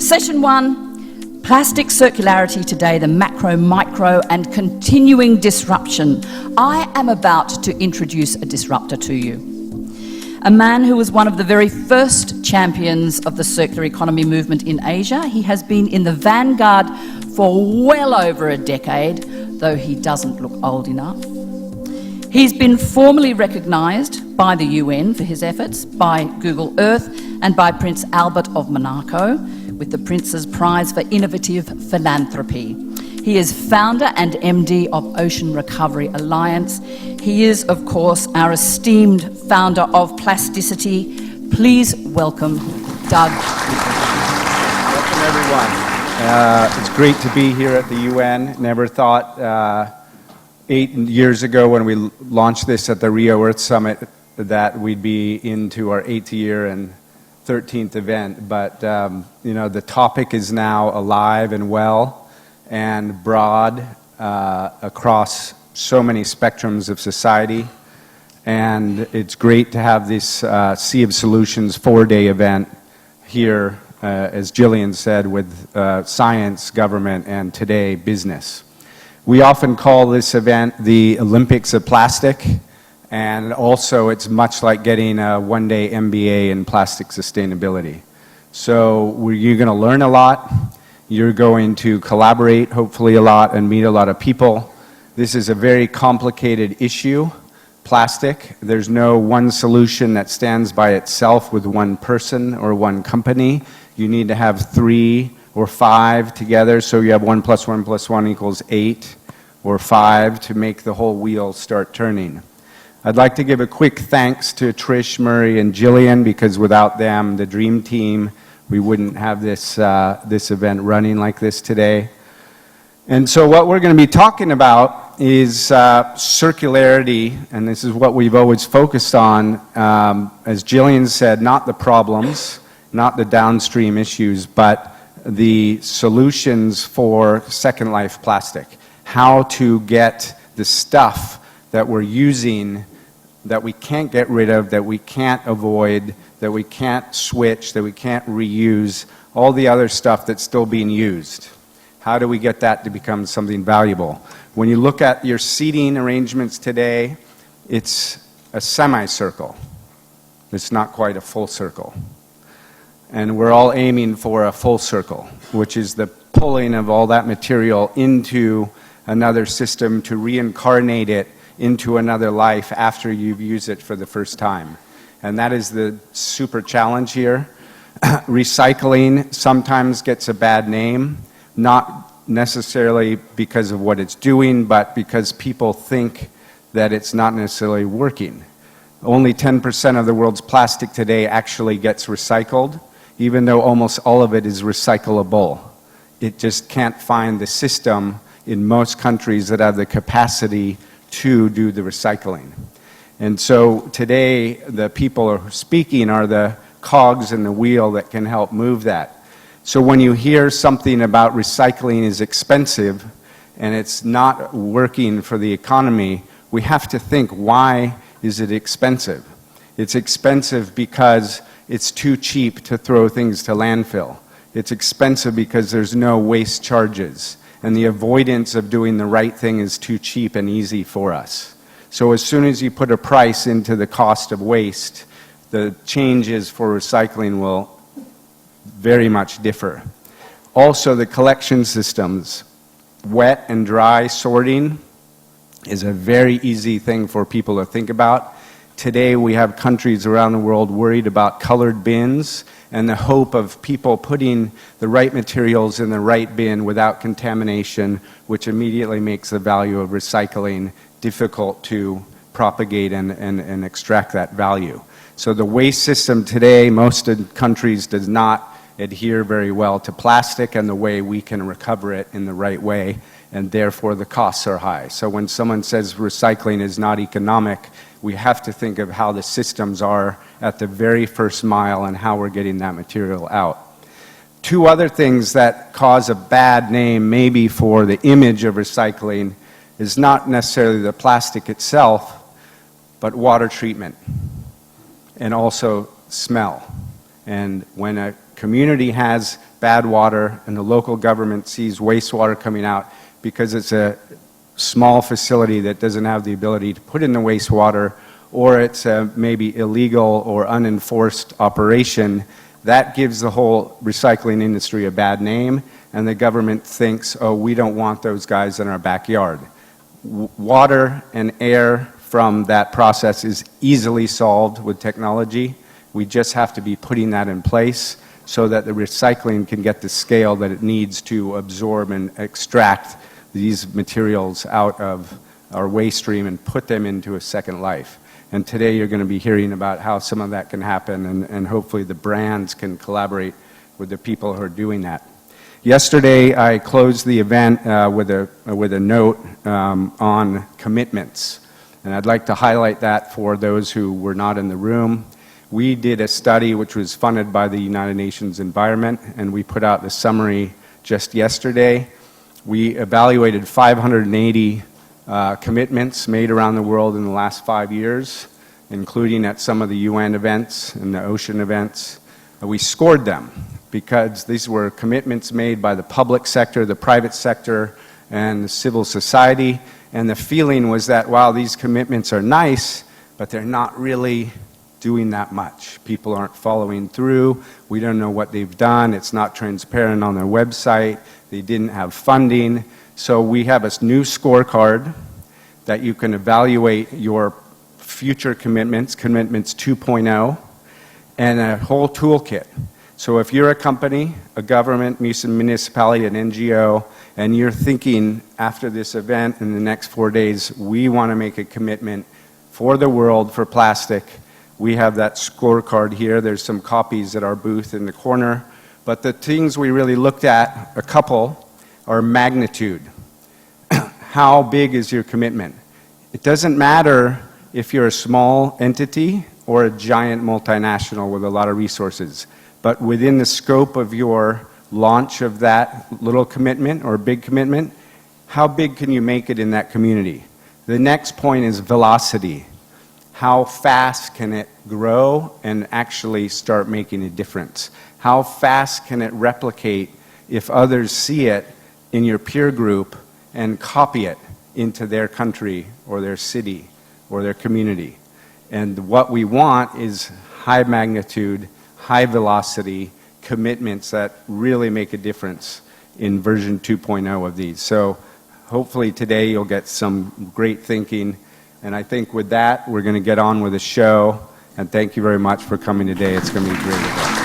Session 1, Plastic Circularity Today, the Macro, Micro and Continuing Disruption. I am about to introduce a disruptor to you. A man who was one of the very first champions of the circular economy movement in Asia. He has been in the vanguard for well over a decade, though he doesn't look old enough. He's been formally recognised by the UN for his efforts, by Google Earth and by Prince Albert of Monaco with the Prince's Prize for Innovative Philanthropy. He is founder and MD of Ocean Recovery Alliance. He is, of course, our esteemed founder of Plasticity. Please welcome Doug. Welcome, everyone. It's great to be here at the UN. Never thought 8 years ago when we launched this at the Rio Earth Summit that we'd be into our 8th year and 13th event, but you know, the topic is now alive and well and broad across so many spectrums of society, and it's great to have this Sea of Solutions 4-day event here, as Gillian said, with science, government, and today business. We often call this event the Olympics of Plastic, and also it's much like getting a one-day MBA in plastic sustainability. So you're going to learn a lot, you're going to collaborate hopefully a lot and meet a lot of people. This is a very complicated issue, plastic. There's no one solution that stands by itself with one person or one company. You need to have 3 or 5 together, so you have 1 + 1 + 1 = 8 or 5 to make the whole wheel start turning. I'd like to give a quick thanks to Trish, Murray, and Gillian, because without them, the dream team, we wouldn't have this, this event running like this today. And so what we're going to be talking about is circularity, and this is what we've always focused on, as Gillian said, not the problems, not the downstream issues, but the solutions for second life plastic. How to get the stuff that we're using that we can't get rid of, that we can't avoid, that we can't switch, that we can't reuse, all the other stuff that's still being used. How do we get that to become something valuable? When you look at your seating arrangements today, it's a semicircle. It's not quite a full circle. And we're all aiming for a full circle, which is the pulling of all that material into another system to reincarnate it into another life after you've used it for the first time. And that is the super challenge here. Recycling sometimes gets a bad name, not necessarily because of what it's doing, but because people think that it's not necessarily working. Only 10% of the world's plastic today actually gets recycled, even though almost all of it is recyclable. It just can't find the system in most countries that have the capacity to do the recycling. And so today the people who are speaking are the cogs in the wheel that can help move that. So when you hear something about recycling is expensive and it's not working for the economy, we have to think, why is it expensive? It's expensive because it's too cheap to throw things to landfill. It's expensive because there's no waste charges, and the avoidance of doing the right thing is too cheap and easy for us. So as soon as you put a price into the cost of waste, the changes for recycling will very much differ. Also, the collection systems, wet and dry sorting is a very easy thing for people to think about. Today we have countries around the world worried about colored bins and the hope of people putting the right materials in the right bin without contamination, which immediately makes the value of recycling difficult to propagate and extract that value. So the waste system today, most countries does not adhere very well to plastic and the way we can recover it in the right way, and therefore the costs are high. So when someone says recycling is not economic, we have to think of how the systems are at the very first mile and how we're getting that material out. 2 other things that cause a bad name maybe for the image of recycling is not necessarily the plastic itself, but water treatment and also smell. And when a community has bad water and the local government sees wastewater coming out because it's a small facility that doesn't have the ability to put in the wastewater, or it's a maybe illegal or unenforced operation, that gives the whole recycling industry a bad name, and the government thinks, oh, we don't want those guys in our backyard. Water and air from that process is easily solved with technology. We just have to be putting that in place so that the recycling can get the scale that it needs to absorb and extract these materials out of our waste stream and put them into a second life. And today you're going to be hearing about how some of that can happen, and hopefully the brands can collaborate with the people who are doing that. Yesterday I closed the event with a note on commitments, and I'd like to highlight that for those who were not in the room. We did a study which was funded by the United Nations Environment, and we put out the summary just yesterday. We evaluated 580 commitments made around the world in the last 5 years, including at some of the UN events and the ocean events. We scored them because these were commitments made by the public sector, the private sector, and the civil society. And the feeling was that, wow, these commitments are nice, but they're not really doing that much. People aren't following through. We don't know what they've done. It's not transparent on their website. They didn't have funding. So we have a new scorecard that you can evaluate your future commitments, commitments 2.0, and a whole toolkit. So if you're a company, a government, municipality, an NGO, and you're thinking after this event in the next 4 days, we want to make a commitment for the world for plastic, we have that scorecard here. There's some copies at our booth in the corner. But the things we really looked at, a couple, are magnitude. How big is your commitment? It doesn't matter if you're a small entity or a giant multinational with a lot of resources. But within the scope of your launch of that little commitment or big commitment, how big can you make it in that community? The next point is velocity. How fast can it grow and actually start making a difference? How fast can it replicate if others see it in your peer group and copy it into their country or their city or their community? And what we want is high magnitude, high velocity commitments that really make a difference in version 2.0 of these. So hopefully today you'll get some great thinking. And I think with that, we're going to get on with the show. And thank you very much for coming today. It's going to be a great event.